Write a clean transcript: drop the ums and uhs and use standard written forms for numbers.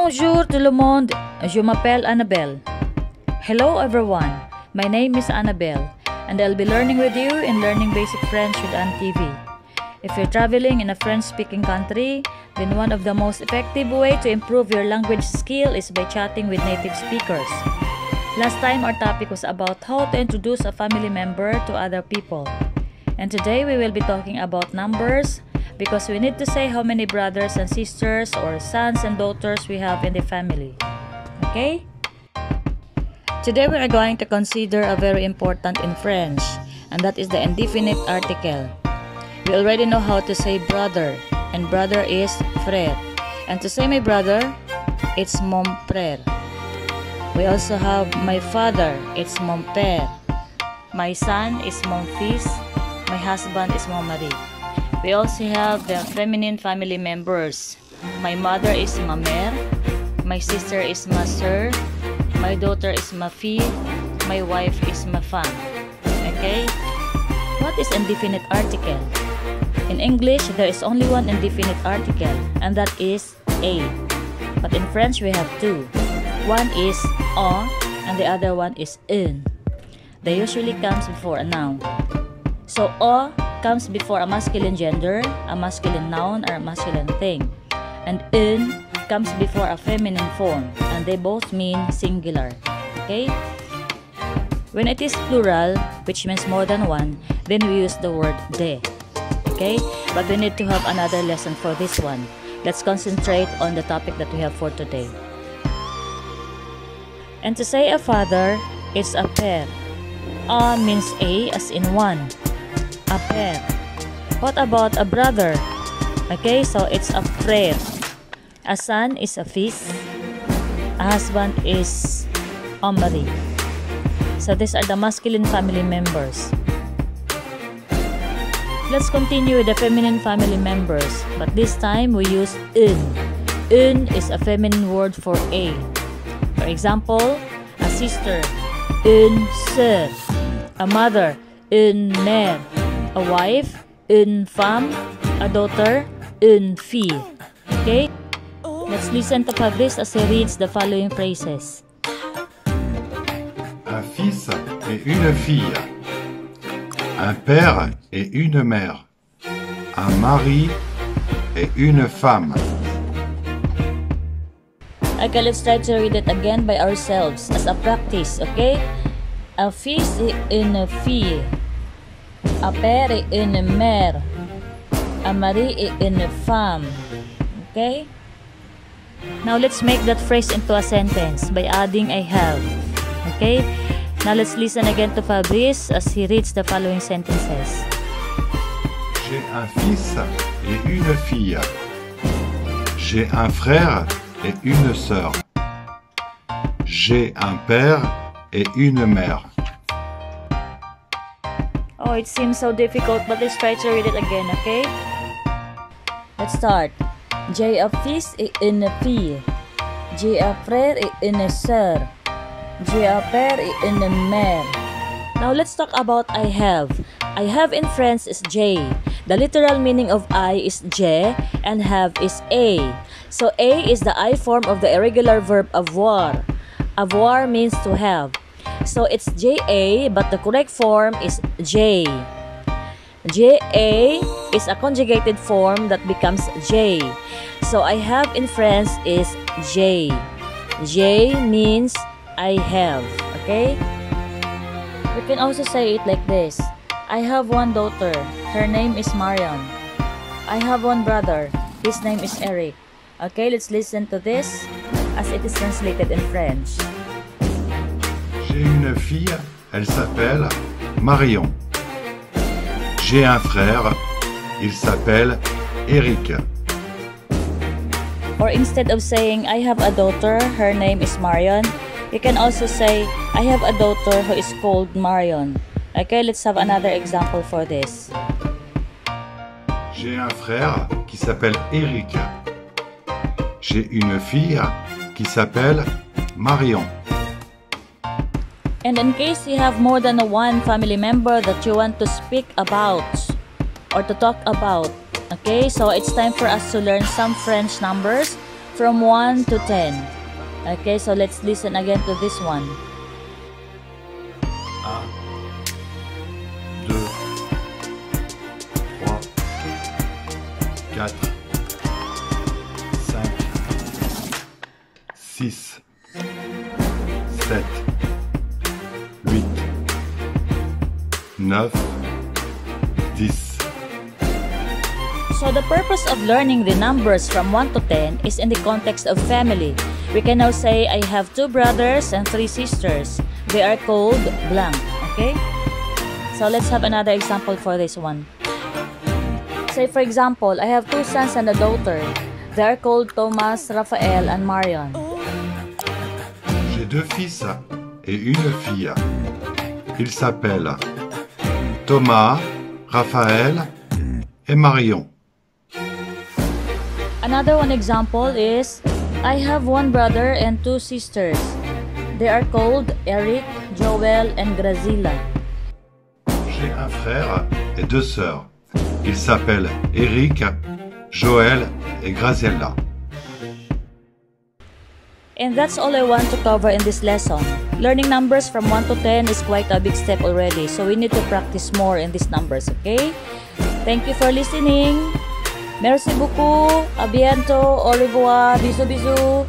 Bonjour tout le monde, je m'appelle Annabelle. Hello everyone, my name is Annabelle, and I'll be learning with you in Learning Basic French with Ann TV. If you're traveling in a French-speaking country, then one of the most effective way to improve your language skill is by chatting with native speakers. Last time our topic was about how to introduce a family member to other people. And today we will be talking about numbers, because we need to say how many brothers and sisters or sons and daughters we have in the family. Okay? Today we are going to consider a very important in French, and that is the indefinite article. We already know how to say brother, and brother is frère. And to say my brother, it's mon frère. We also have my father, it's mon père. My son is mon fils. My husband is mon mari. We also have the feminine family members. My mother is ma mère. My sister is ma sœur. My daughter is ma fille. My wife is ma femme. Okay? What is indefinite article? In English, there is only one indefinite article, and that is a. But in French, we have two. One is a, and the other one is un. They usually comes before a noun. So a comes before a masculine gender, a masculine noun, or a masculine thing. And un comes before a feminine form, and they both mean singular. Okay? When it is plural, which means more than one, then we use the word de. Okay? But we need to have another lesson for this one. Let's concentrate on the topic that we have for today. And to say a father, it's a père. A means a as in one. A père. What about a brother? Okay, so it's a frère. A son is a fils. A husband is un mari. So these are the masculine family members. Let's continue with the feminine family members, but this time we use une. Une is a feminine word for a. For example, a sister, une sœur. A mother, une mère. A wife, une femme. A daughter, une fille. Okay? Let's listen to Fabrice as he reads the following phrases. Un fils et une fille. Un père et une mère. Un mari et une femme. Okay, let's try to read it again by ourselves as a practice, okay? Un fils et une fille. Un père et une mère. Un mari et une femme. Okay? Now let's make that phrase into a sentence by adding I have. Okay? Now let's listen again to Fabrice as he reads the following sentences. J'ai un fils et une fille. J'ai un frère et une sœur. J'ai un père et une mère. Oh, it seems so difficult, but let's try to read it again, okay? Let's start. J'ai un fils et une fille. J'ai un frère et une sœur. J'ai un père et une mère. Now let's talk about I have. I have in French is J. The literal meaning of I is J and have is A. So A is the I form of the irregular verb avoir. Avoir means to have. So it's JA, but the correct form is J. JA is a conjugated form that becomes J. So I have in French is J. J means I have. Okay? We can also say it like this. I have one daughter. Her name is Marion. I have one brother. His name is Eric. Okay, let's listen to this as it is translated in French. J'ai une fille, elle s'appelle Marion. J'ai un frère, il s'appelle Eric. Or instead of saying, I have a daughter, her name is Marion, you can also say, I have a daughter who is called Marion. Okay, let's have another example for this. J'ai un frère qui s'appelle Eric. J'ai une fille qui s'appelle Marion. And in case you have more than one family member that you want to speak about or to talk about, okay, so it's time for us to learn some French numbers from 1 to 10. Okay, so let's listen again to this one. 1, 2, 3, 4, 5, 6, 7, 8, 9, 10. So the purpose of learning the numbers from 1 to 10 is in the context of family. We can now say, I have 2 brothers and 3 sisters. They are called blank. Okay? So let's have another example for this one. Say for example, I have 2 sons and a daughter. They are called Thomas, Raphael, and Marion. J'ai 2 fils et une fille. Ils s'appellent Thomas, Raphaël et Marion. Another one example is, I have 1 brother and 2 sisters. They are called Eric, Joel, and Grazila. J'ai un frère et 2 sœurs. Ils s'appellent Eric, Joël et Graziella. And that's all I want to cover in this lesson. Learning numbers from 1 to 10 is quite a big step already, so we need to practice more in these numbers, okay? Thank you for listening. Merci beaucoup. À bientôt. Au revoir. Bisous, bisous.